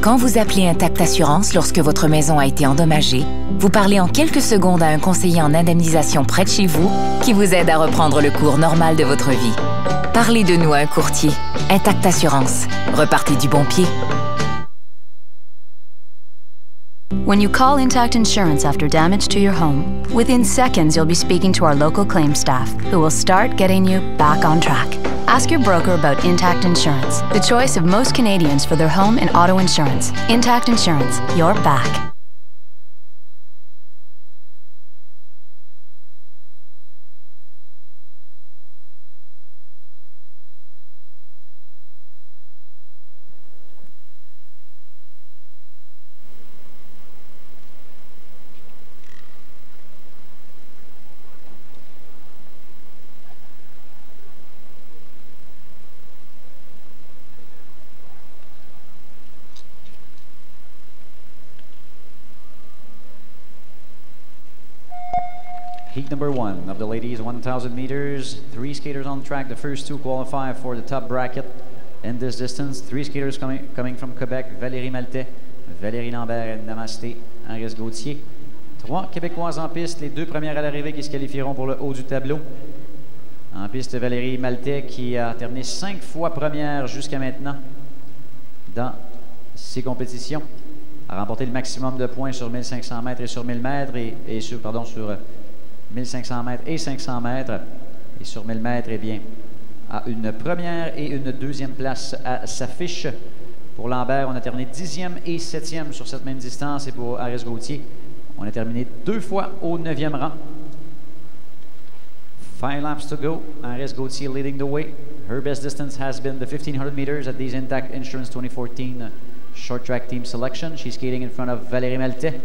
Quand vous appelez Intact Assurance lorsque votre maison a été endommagée, vous parlez en quelques secondes à un conseiller en indemnisation près de chez vous qui vous aide à reprendre le cours normal de votre vie. Parlez de nous à un courtier. Intact Assurance. Repartez du bon pied. When you call Intact Insurance after damage to your home, within seconds you'll be speaking to our local claims staff, who will start getting you back on track. Ask your broker about Intact Insurance, the choice of most Canadians for their home and auto insurance. Intact Insurance, your back. Heat number one of the ladies 1,000 meters. 3 skaters on track. The first 2 qualify for the top bracket in this distance. 3 skaters coming from Quebec. Valérie Maltais, Valérie Lambert et Namasté Aris Gauthier. 3 Québécoises en piste. Les 2 premières à l'arrivée qui se qualifieront pour le haut du tableau. En piste, Valérie Maltais qui a terminé 5 fois première jusqu'à maintenant dans ces compétitions. A remporté le maximum de points sur 1500 mètres et sur 1000 mètres et sur 1500 mètres et 500 mètres. Et sur 1000 mètres, eh bien, a une première et une deuxième place à sa fiche. Pour Lambert, on a terminé 10e et 7e sur cette même distance. Et pour Aris Gauthier, on a terminé 2 fois au 9e rang. 5 laps to go. Aris Gauthier leading the way. Her best distance has been the 1,500 meters at these Intact Insurance 2014 Short Track Team Selection. She's skating in front of Valérie Maltais,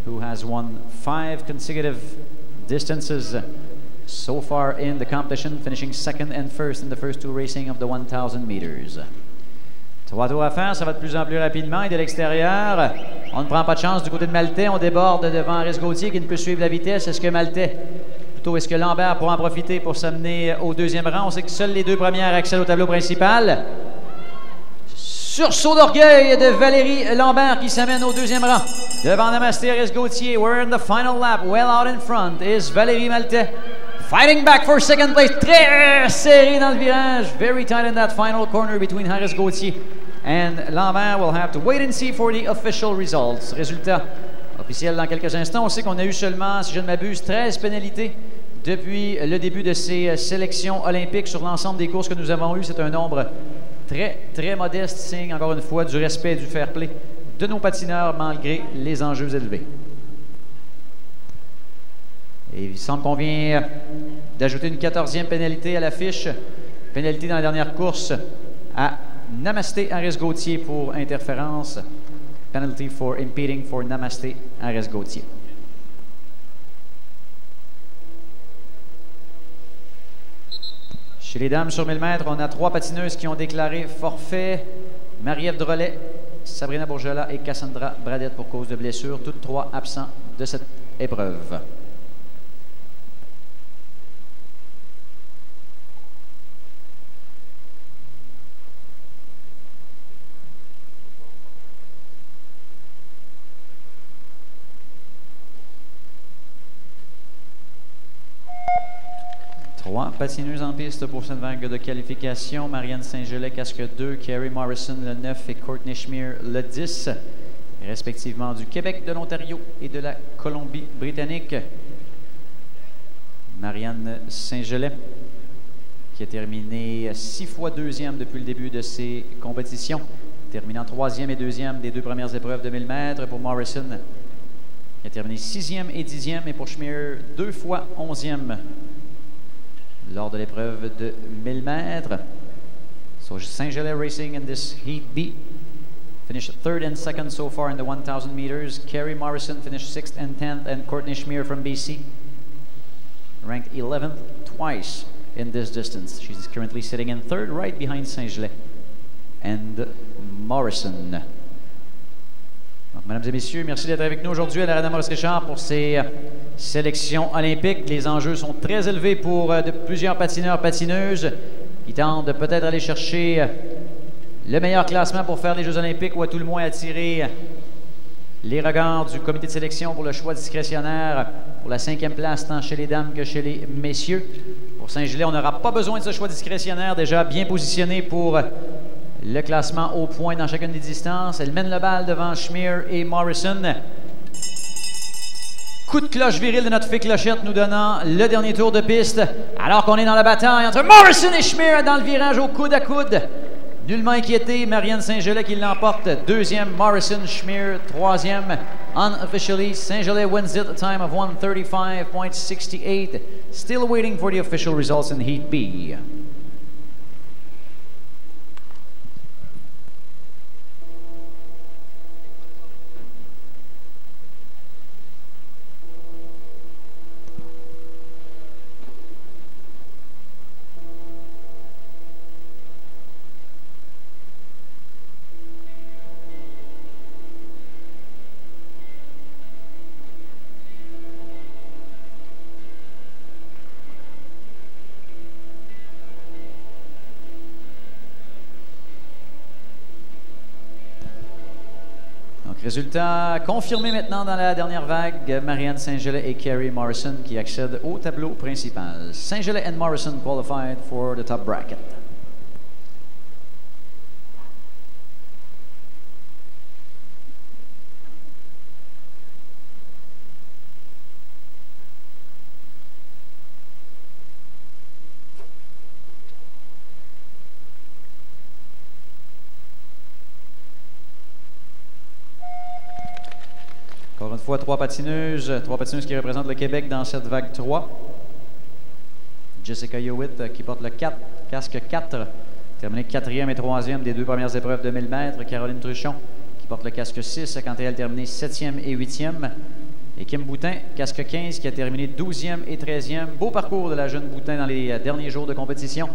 who has won 5 consecutive distances so far in the competition, finishing second and first in the first 2 racing of the 1,000 meters. 3 tours à faire, ça va de plus en plus rapidement. Et de l'extérieur, on ne prend pas de chance du côté de Maltais. On déborde devant Aris Gauthier qui ne peut suivre la vitesse. Est-ce que Maltais, plutôt est-ce que Lambert pourra en profiter pour s'amener au 2e rang? On sait que seules les 2 premières accèdent au tableau principal. Sursaut d'orgueil de Valérie Lambert qui s'amène au 2e rang. Devant Namasté Aris Gauthier, we're in the final lap. Well out in front is Valérie Maltais. Fighting back for second place. Très serré dans le virage. Very tight in that final corner between Aris Gauthier and Lambert. We'll have to wait and see for the official results. Résultat officiel dans quelques instants. On sait qu'on a eu seulement, si je ne m'abuse, 13 pénalités depuis le début de ces sélections olympiques sur l'ensemble des courses que nous avons eues. C'est un nombre très, très modeste, signe encore une fois du respect et du fair play de nos patineurs malgré les enjeux élevés. Et il semble qu'on vient d'ajouter une 14e pénalité à l'affiche. Pénalité dans la dernière course à Namasté Aris Gauthier pour interférence. Penalty for impeding for Namasté Aris Gauthier. Chez les dames sur 1000 mètres, on a 3 patineuses qui ont déclaré forfait. Marie-Ève Drolet, Sabrina Bourgelat et Cassandra Bradette pour cause de blessure. Toutes 3 absents de cette épreuve. Patineuses en piste pour cette vague de qualification. Marianne Saint-Gelais, casque 2, Carrie Morrison le 9 et Courtney Schmier le 10, respectivement du Québec, de l'Ontario et de la Colombie-Britannique. Marianne Saint-Gelais, qui a terminé 6 fois 2e depuis le début de ces compétitions, terminant 3e et 2e des 2 premières épreuves de 1000 mètres. Pour Morrison, qui a terminé 6e et 10e, et pour Schmier, 2 fois 11e. Lors de l'épreuve de 1000 mètres. So Saint-Gelais racing in this Heat B. Finished 3rd and 2nd so far in the 1,000 meters. Carrie Morrison finished 6th and 10th, and Courtney Schmier from BC ranked 11th twice in this distance. She's currently sitting in 3rd, right behind Saint-Gelais and Morrison. Donc, mesdames et messieurs, merci d'être avec nous aujourd'hui à l'Arena Maurice-Richard pour ces sélections olympiques. Les enjeux sont très élevés pour plusieurs patineurs, patineuses qui tentent de peut-être aller chercher le meilleur classement pour faire les Jeux olympiques ou à tout le moins attirer les regards du comité de sélection pour le choix discrétionnaire pour la 5e place tant chez les dames que chez les messieurs. Pour Saint-Gelais, on n'aura pas besoin de ce choix discrétionnaire, déjà bien positionné pour le classement au point dans chacune des distances. Elle mène le bal devant Schmier et Morrison. Coup de cloche viril de notre fée Clochette nous donnant le dernier tour de piste alors qu'on est dans la bataille entre Morrison et Schmier dans le virage au coude à coude. Nullement inquiété, Marianne Saint-Gelais qui l'emporte. Deuxième, Morrison, Schmier. Troisième, unofficially, Saint-Gelais wins it at a time of 1:35.68. Still waiting for the official results in Heat B. Résultat confirmé maintenant dans la dernière vague, Marianne Saint-Gelais et Kerry Morrison qui accèdent au tableau principal. Saint-Gelais and Morrison qualified for the top bracket. Encore une fois, trois patineuses qui représentent le Québec dans cette vague 3. Jessica Hewitt qui porte le casque 4, terminé 4e et 3e des 2 premières épreuves de 1000 mètres. Caroline Truchon qui porte le casque 6, quant à elle terminé 7e et 8e. Et Kim Boutin, casque 15, qui a terminé 12e et 13e. Beau parcours de la jeune Boutin dans les derniers jours de compétition.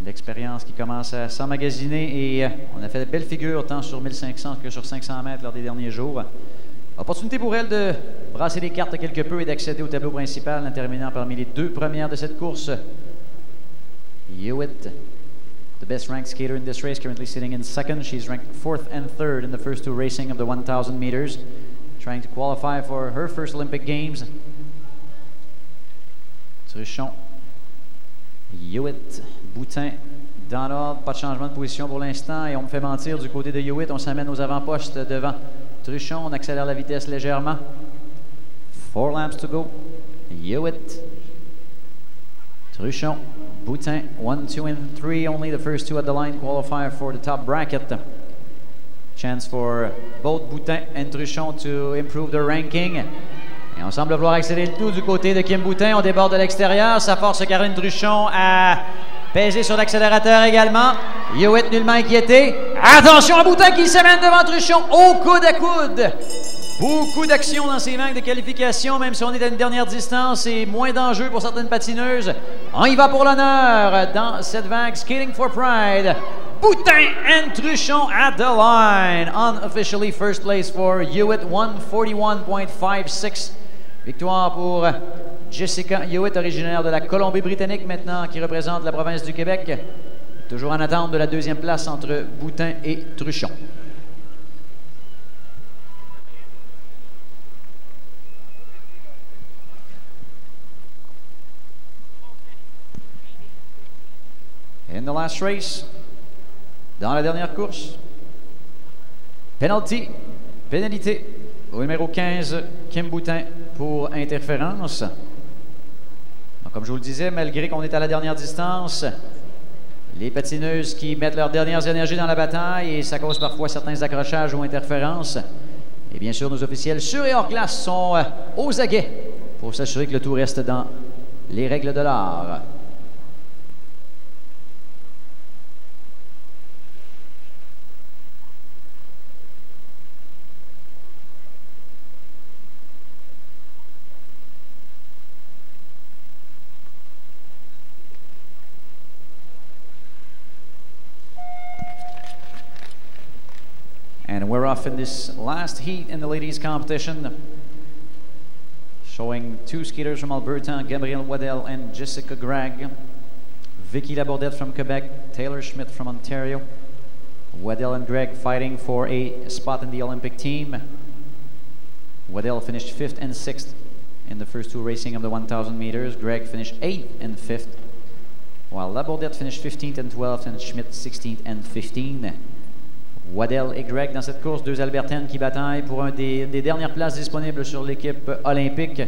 L'expérience qui commence à s'emmagasiner et on a fait de belles figures tant sur 1500 que sur 500 mètres lors des derniers jours. Opportunité pour elle de brasser les cartes quelque peu et d'accéder au tableau principal en terminant parmi les 2 premières de cette course. Hewitt, the best ranked skater in this race, currently sitting in second. She's ranked 4th and 3rd in the first 2 racing of the 1,000 meters, trying to qualify for her first Olympic Games. Truchon, Hewitt, Boutin, dans l'ordre, pas de changement de position pour l'instant et on me fait mentir du côté de Hewitt, on s'amène aux avant-postes devant Truchon, on accélère la vitesse légèrement. 4 laps to go. Hewitt, Truchon, Boutin, 1, 2, and 3. Only the first 2 at the line qualify for the top bracket. Chance for both Boutin and Truchon to improve their ranking. Et on semble vouloir accélérer le tout du côté de Kim Boutin. On déborde de l'extérieur. Ça force Caroline Truchon à peser sur l'accélérateur également. Hewitt nullement inquiété. Attention à Boutin qui s'amène devant Truchon au coude à coude. Beaucoup d'action dans ces vagues de qualification, même si on est à une dernière distance et moins d'enjeux pour certaines patineuses. On y va pour l'honneur dans cette vague Skating for Pride. Boutin and Truchon at the line. Unofficially first place for Hewitt, 1:41.56. Victoire pour Jessica Hewitt, originaire de la Colombie-Britannique maintenant, qui représente la province du Québec. Toujours en attente de la 2e place entre Boutin et Truchon. In the last race, dans la dernière course, pénalité au numéro 15, Kim Boutin pour interférence. Donc, comme je vous le disais, malgré qu'on est à la dernière distance, les patineuses qui mettent leurs dernières énergies dans la bataille et ça cause parfois certains accrochages ou interférences. Et bien sûr, nos officiels sur et hors glace sont aux aguets pour s'assurer que le tout reste dans les règles de l'art. And we're off in this last heat in the ladies' competition, showing 2 skaters from Alberta, Gabrielle Waddell and Jessica Gregg, Vicky Labordette from Quebec, Taylor Schmidt from Ontario, Waddell and Greg fighting for a spot in the Olympic team. Waddell finished 5th and 6th in the first two racing of the 1,000 meters. Greg finished 8th and 5th, while Labordette finished 15th and 12th, and Schmidt 16th and 15th. Waddell et Greg dans cette course, deux Albertaines qui bataillent pour un des dernières places disponibles sur l'équipe olympique.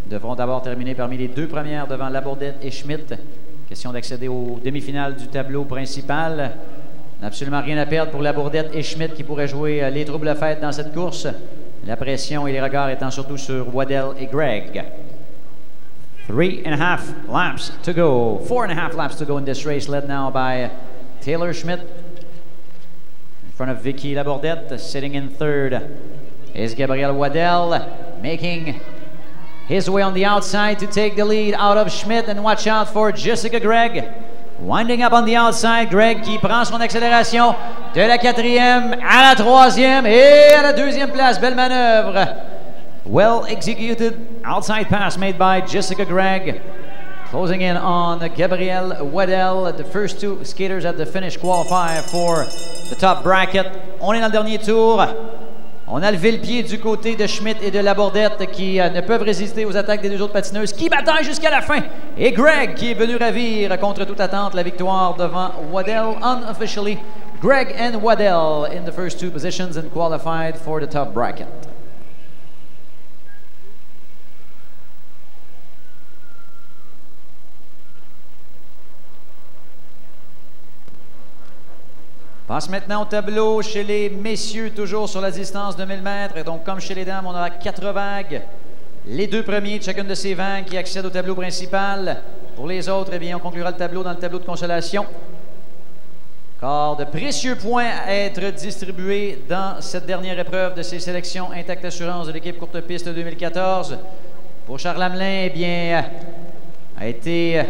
Devront d'abord terminer parmi les deux premières devant Labordette et Schmidt. Question d'accéder aux demi-finales du tableau principal. Absolument rien à perdre pour Labordette et Schmidt qui pourraient jouer les troubles fêtes dans cette course. La pression et les regards étant surtout sur Waddell et Greg. 3.5 laps to go. 4.5 laps to go in this race, led now by Taylor Schmidt. In front of Vicky Labordette, sitting in third is Gabriel Waddell, making his way on the outside to take the lead out of Schmidt, and watch out for Jessica Greg. Winding up on the outside, Greg qui prend son accélération de la 4e à la 3e et à la 2e place. Belle manœuvre. Well executed outside pass made by Jessica Greg. Closing in on Gabriel Waddell. The first two skaters at the finish qualify for the top bracket. On est dans le dernier tour. On a levé le pied du côté de Schmidt et de Labordette qui ne peuvent résister aux attaques des deux autres patineuses qui bataillent jusqu'à la fin. Et Greg qui est venu ravir contre toute attente la victoire devant Waddell unofficially. Greg and Waddell in the first two positions and qualified for the top bracket. Passe maintenant au tableau chez les messieurs, toujours sur la distance de 1000 mètres. Et donc, comme chez les dames, on aura 4 vagues. Les deux premiers de chacune de ces vagues qui accèdent au tableau principal. Pour les autres, eh bien, on conclura le tableau dans le tableau de consolation. Car de précieux points à être distribués dans cette dernière épreuve de ces sélections Intact Assurance de l'équipe courte piste 2014. Pour Charles Hamelin, eh bien, a été,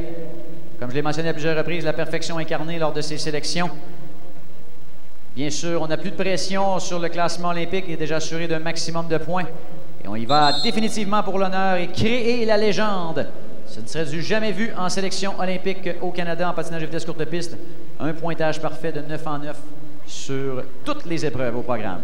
comme je l'ai mentionné à plusieurs reprises, la perfection incarnée lors de ces sélections. Bien sûr, on n'a plus de pression sur le classement olympique, il est déjà assuré d'un maximum de points. Et on y va définitivement pour l'honneur et créer la légende. Ce ne serait du jamais vu en sélection olympique au Canada en patinage de vitesse courte piste. Un pointage parfait de 9 en 9 sur toutes les épreuves au programme.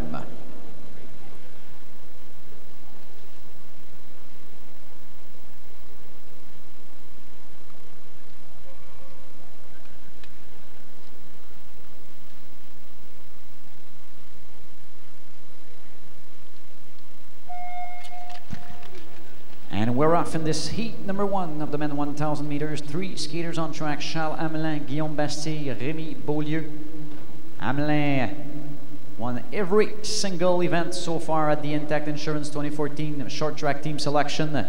And we're off in this heat number 1 of the men 1,000 meters. 3 skaters on track: Charles Hamelin, Guillaume Bastille, Rémi Beaulieu. Hamelin won every single event so far at the Intact Insurance 2014 short track team selection,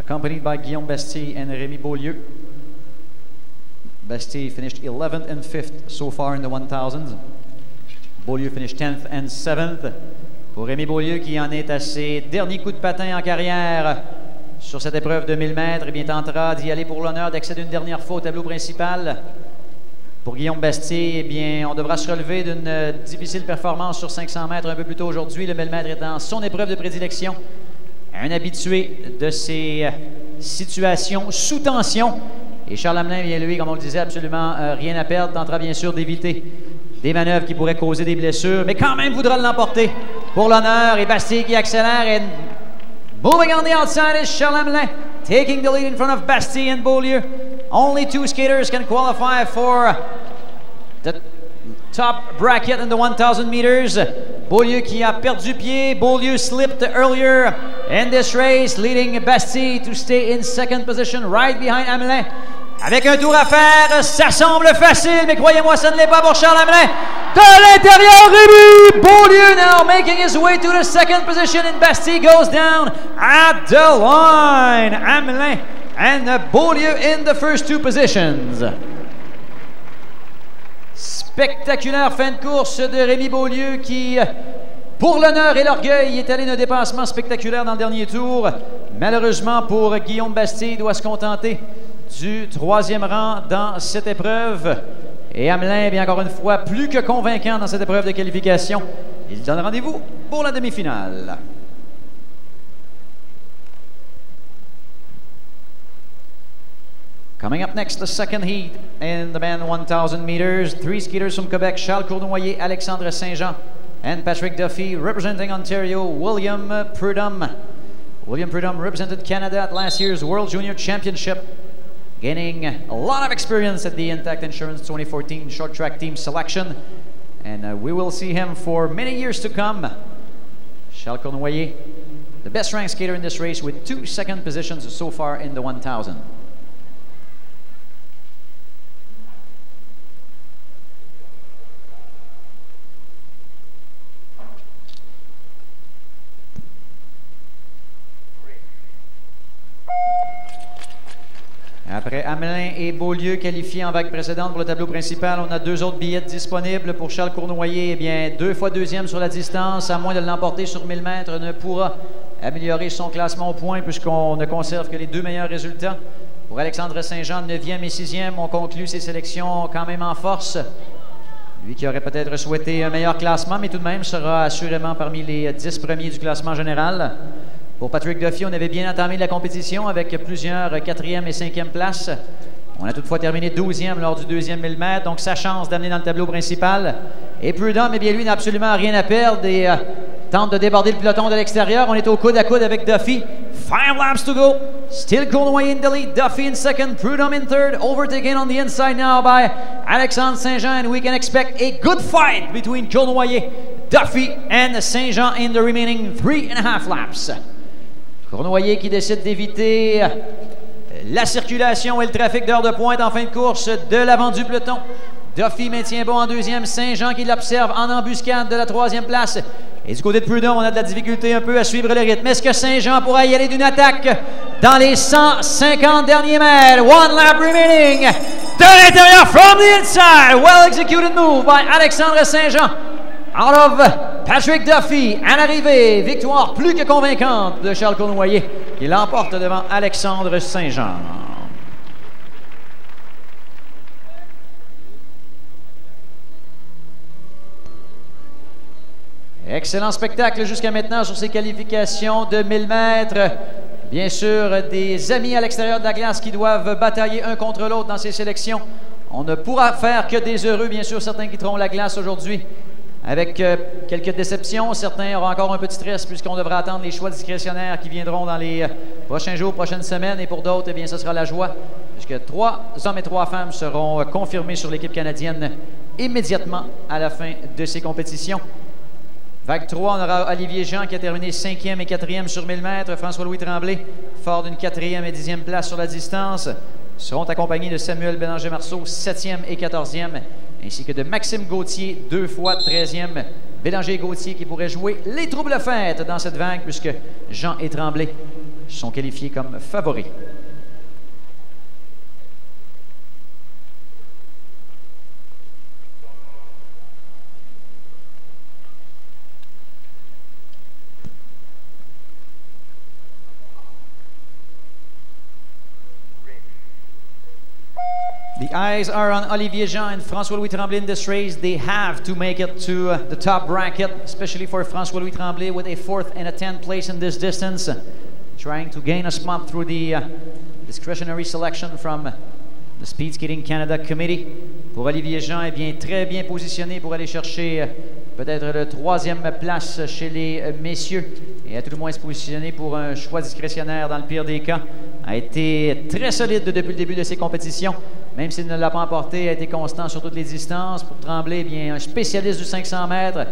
accompanied by Guillaume Bastille and Rémi Beaulieu. Bastille finished 11th and 5th so far in the 1,000s. Beaulieu finished 10th and 7th. Pour Rémi Beaulieu, qui en est à ses derniers coups de patin en carrière sur cette épreuve de 1000 mètres, eh bien, tentera d'y aller pour l'honneur d'accéder une dernière fois au tableau principal. Pour Guillaume Bastille, eh bien, on devra se relever d'une difficile performance sur 500 mètres un peu plus tôt aujourd'hui. Le 1000 mètres étant son épreuve de prédilection. Un habitué de ces situations sous tension. Et Charles Hamelin, bien lui, comme on le disait, absolument rien à perdre. Tentera bien sûr d'éviter des manœuvres qui pourraient causer des blessures, mais quand même voudra l'emporter pour l'honneur. Et Bastille qui accélère. Et moving on the outside is Charles Hamelin, taking the lead in front of Bastille and Beaulieu. Only 2 skaters can qualify for the top bracket in the 1,000 meters. Beaulieu qui a perdu pied. Beaulieu slipped earlier in this race, leading Bastille to stay in second position right behind Hamelin. Avec un tour à faire, ça semble facile, mais croyez-moi, ça ne l'est pas pour Charles Hamelin. De l'intérieur, Rémi Beaulieu now making his way to the second position, and Bastille goes down at the line. Hamelin and Beaulieu in the first 2 positions. Spectaculaire fin de course de Rémi Beaulieu qui, pour l'honneur et l'orgueil, est allé d'un dépassement spectaculaire dans le dernier tour. Malheureusement pour Guillaume Bastille, doit se contenter du 3e rang dans cette épreuve. Et Hamelin, bien encore une fois, plus que convaincant dans cette épreuve de qualification. Il donne rendez-vous pour la demi-finale. Coming up next, the second heat in the men 1,000 meters. 3 skaters from Quebec, Charles Cournoyer, Alexandre Saint-Jean, and Patrick Duffy. Representing Ontario, William Prudhomme. William Prudhomme represented Canada at last year's World Junior Championship, gaining a lot of experience at the Intact Insurance 2014 short track team selection. And we will see him for many years to come. Charles Cournoyer, the best ranked skater in this race with 2 second positions so far in the 1,000. Après Hamelin et Beaulieu qualifiés en vague précédente pour le tableau principal, on a 2 autres billets disponibles pour Charles Cournoyer. Eh bien, 2 fois deuxième sur la distance, à moins de l'emporter sur 1000 mètres, ne pourra améliorer son classement au point puisqu'on ne conserve que les 2 meilleurs résultats. Pour Alexandre Saint-Jean, 9e et 6e, on conclut ses sélections quand même en force. Lui qui aurait peut-être souhaité un meilleur classement, mais tout de même sera assurément parmi les 10 premiers du classement général. Pour Patrick Duffy, on avait bien entamé la compétition avec plusieurs 4e et 5e places. On a toutefois terminé 12e lors du 2e 1000 mètres, donc sa chance d'amener dans le tableau principal. Et Prudhomme, eh bien lui, n'a absolument rien à perdre et tente de déborder le peloton de l'extérieur. On est au coude à coude avec Duffy. 5 laps to go. Still Cournoyer in the lead. Duffy in second. Prudhomme in third. Overtaken on the inside now by Alexandre Saint-Jean. And we can expect a good fight between Cournoyer, Duffy, and Saint-Jean in the remaining 3.5 laps. Cournoyer qui décide d'éviter la circulation et le trafic d'heures de pointe en fin de course de l'avant du peloton. Duffy maintient bon en deuxième. Saint-Jean qui l'observe en embuscade de la 3e place. Et du côté de Prudhomme, on a de la difficulté un peu à suivre le rythme. Est-ce que Saint-Jean pourra y aller d'une attaque dans les 150 derniers mètres? 1 lap remaining. De l'intérieur, from the inside. Well executed move by Alexandre Saint-Jean. Out of Patrick Duffy, à l'arrivée, victoire plus que convaincante de Charles Cournoyer qui l'emporte devant Alexandre Saint-Jean. Excellent spectacle jusqu'à maintenant sur ces qualifications de 1000 mètres. Bien sûr, des amis à l'extérieur de la glace qui doivent batailler un contre l'autre dans ces sélections. On ne pourra faire que des heureux, bien sûr, certains quitteront la glace aujourd'hui avec quelques déceptions. Certains auront encore un petit stress puisqu'on devra attendre les choix discrétionnaires qui viendront dans les prochains jours, prochaines semaines. Et pour d'autres, eh bien, ce sera la joie puisque 3 hommes et 3 femmes seront confirmés sur l'équipe canadienne immédiatement à la fin de ces compétitions. Vague 3, on aura Olivier Jean qui a terminé 5e et 4e sur 1000 mètres. François-Louis Tremblay, fort d'une 4e et 10e place sur la distance, seront accompagnés de Samuel Bélanger-Marceau, 7e et 14e, ainsi que de Maxime Gauthier, 2 fois 13e. Bélanger et Gauthier qui pourraient jouer les troubles fêtes dans cette vague puisque Jean et Tremblay sont qualifiés comme favoris. The eyes are on Olivier Jean and François-Louis Tremblay in this race. They have to make it to the top bracket, especially for François-Louis Tremblay with a 4th and a 10th place in this distance, trying to gain a spot through the discretionary selection from the Speed Skating Canada Committee. Pour Olivier Jean, est bien très bien positionné pour aller chercher peut-être le 3e place chez les messieurs et à tout le moins se positionner pour un choix discrétionnaire dans le pire des cas. A été très solide depuis le début de ses compétitions, même s'il ne l'a pas emporté, a été constant sur toutes les distances. Pour Tremblay, bien un spécialiste du 500 mètres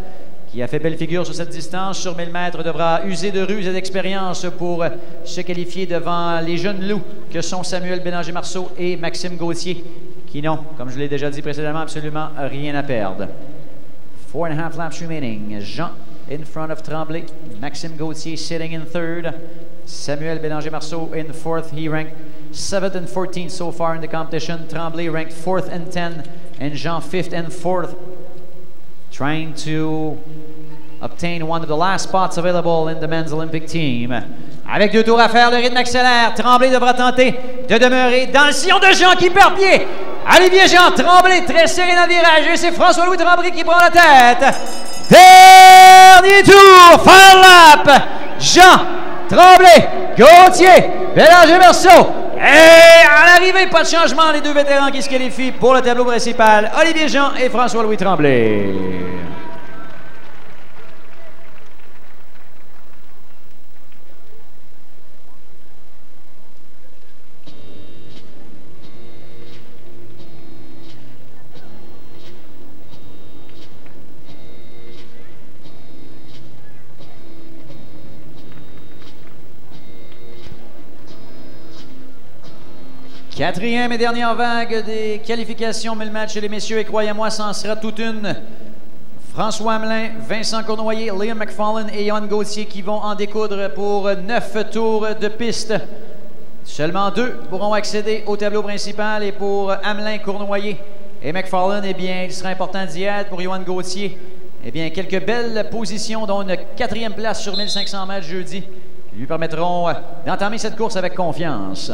qui a fait belle figure sur cette distance. Sur 1000 mètres, devra user de ruse et d'expérience pour se qualifier devant les jeunes loups que sont Samuel Bélanger-Marceau et Maxime Gauthier, qui n'ont, comme je l'ai déjà dit précédemment, absolument rien à perdre. 4.5 laps remaining. Jean in front of Tremblay. Maxime Gauthier sitting in 3rd. Samuel Bélanger-Marceau in 4th. He ranked 7th and 14th so far in the competition. Tremblay ranked 4th and 10th. And Jean 5th and 4th. Trying to obtain one of the last spots available in the men's Olympic team. Avec 2 tours à faire, le rythme accélère. Tremblay devra tenter de demeurer dans le sillon de Jean qui perd pied. Olivier Jean, Tremblay très serré dans le virage. Et c'est François-Louis Tremblay qui prend la tête. Dernier tour, final lap. Jean, Tremblay, Gauthier, Bélanger-Marceau Et à l'arrivée, pas de changement, les deux vétérans qui se qualifient pour le tableau principal, Olivier Jean et François-Louis Tremblay. Quatrième et dernière vague des qualifications 1000 mètres chez les messieurs, et croyez-moi, ça en sera toute une. François Hamelin, Vincent Cournoyer, Liam McFarlane et Johan Gauthier qui vont en découdre pour 9 tours de piste. Seulement 2 pourront accéder au tableau principal, et pour Hamelin, Cournoyer et McFarlane, eh bien, il sera important d'y être. Pour Johan Gauthier, eh bien, quelques belles positions, dont une 4e place sur 1500 mètres jeudi, qui lui permettront d'entamer cette course avec confiance.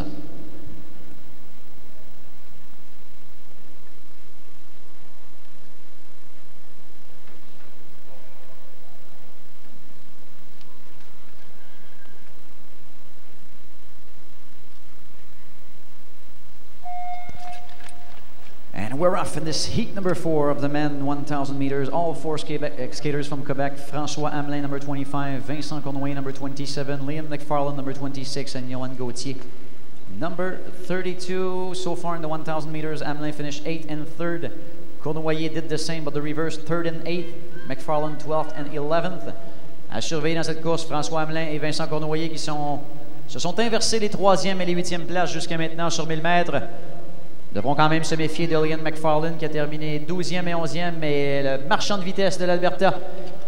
And we're off in this heat number 4 of the men 1,000 meters. All 4 skaters from Quebec. François Hamelin, number 25. Vincent Cournoyer, number 27. Liam McFarlane, number 26. And Johan Gauthier, number 32. So far in the 1,000 meters, Hamelin finished 8th and 3rd. Cournoyer did the same, but the reverse, 3rd and 8th. McFarlane, 12th and 11th. À surveiller dans cette course, François Hamelin et Vincent Cournoyer qui se sont inversés les 3e et les 8e places jusqu'à maintenant sur 1000 mètres. Devront quand même se méfier de Liam McFarlane qui a terminé 12e et 11e, mais le marchand de vitesse de l'Alberta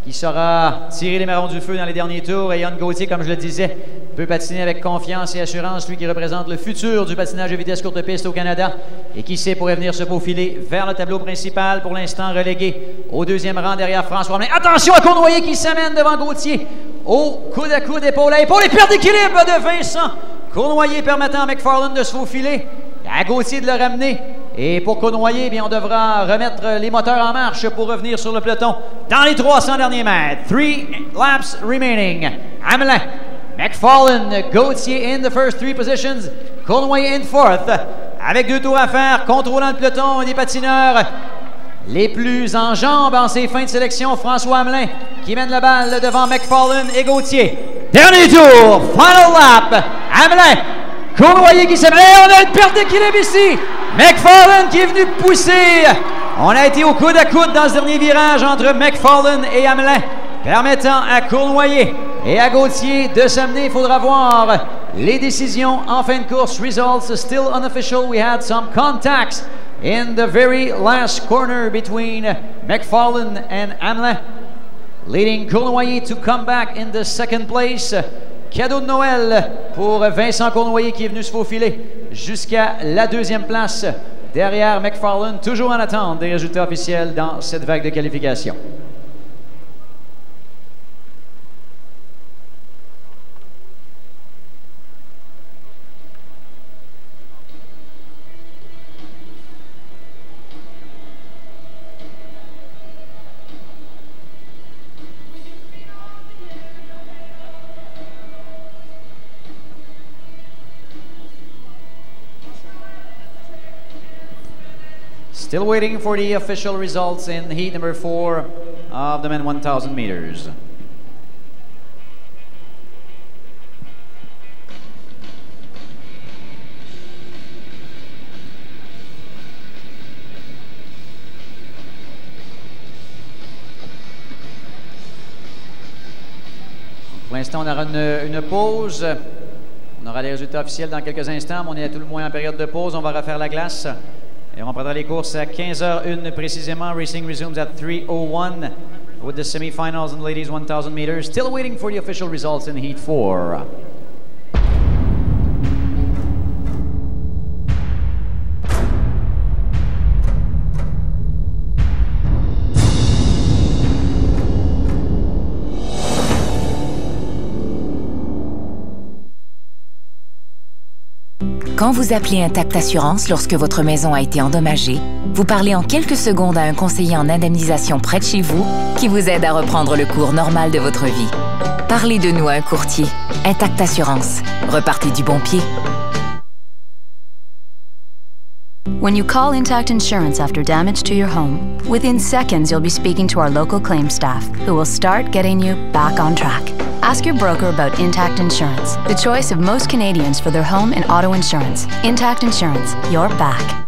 qui saura tirer les marrons du feu dans les derniers tours. Et Johan Gauthier, comme je le disais, peut patiner avec confiance et assurance, lui qui représente le futur du patinage de vitesse courte piste au Canada et qui sait pourrait venir se faufiler vers le tableau principal, pour l'instant relégué au 2e rang derrière François Hamelin. Attention à Cournoyer qui s'amène devant Gauthier au coude à coude, épaule à épaule, et perte d'équilibre de Vincent Cournoyer permettant à McFarlane de se faufiler. À Gauthier de le ramener. Et pour Cournoyer, bien, on devra remettre les moteurs en marche pour revenir sur le peloton dans les 300 derniers mètres. 3 laps remaining. Hamelin, McFarlane, Gauthier in the first 3 positions. Cournoyer in 4th. Avec 2 tours à faire, contrôlant le peloton, des patineurs les plus en jambes en ces fins de sélection. François Hamelin qui mène la balle devant McFarlane et Gauthier. Dernier tour, final lap. Hamelin, Cournoyer qui s'amène. On a une perte d'équilibre ici. McFarlane qui est venu pousser. On a été au coude à coude dans ce dernier virage entre McFarlane et Hamelin, permettant à Cournoyer et à Gauthier de s'amener. Il faudra voir les décisions en fin de course. Results still unofficial. We had some contacts in the very last corner between McFarlane and Hamelin, leading Cournoyer to come back in the 2nd place. Cadeau de Noël pour Vincent Cournoyer qui est venu se faufiler jusqu'à la 2e place derrière McFarlane, toujours en attente des résultats officiels dans cette vague de qualification. Still waiting for the official results in heat number 4 of the men 1,000 meters. Pour l'instant, on aura une pause. On aura les résultats officiels dans quelques instants, mais on est à tout le moins en période de pause. On va refaire la glace. Et on prendra les courses à 15h01 précisément. Racing resumes at 3:01 with the semifinals in ladies 1,000 meters. Still waiting for the official results in heat 4. Quand vous appelez Intact Assurance lorsque votre maison a été endommagée, vous parlez en quelques secondes à un conseiller en indemnisation près de chez vous qui vous aide à reprendre le cours normal de votre vie. Parlez de nous à un courtier. Intact Assurance. Repartez du bon pied. When you call Intact Insurance after damage to your home, within seconds you'll be speaking to our local claims staff, who will start getting you back on track. Ask your broker about Intact Insurance, the choice of most Canadians for their home and auto insurance. Intact Insurance, your back.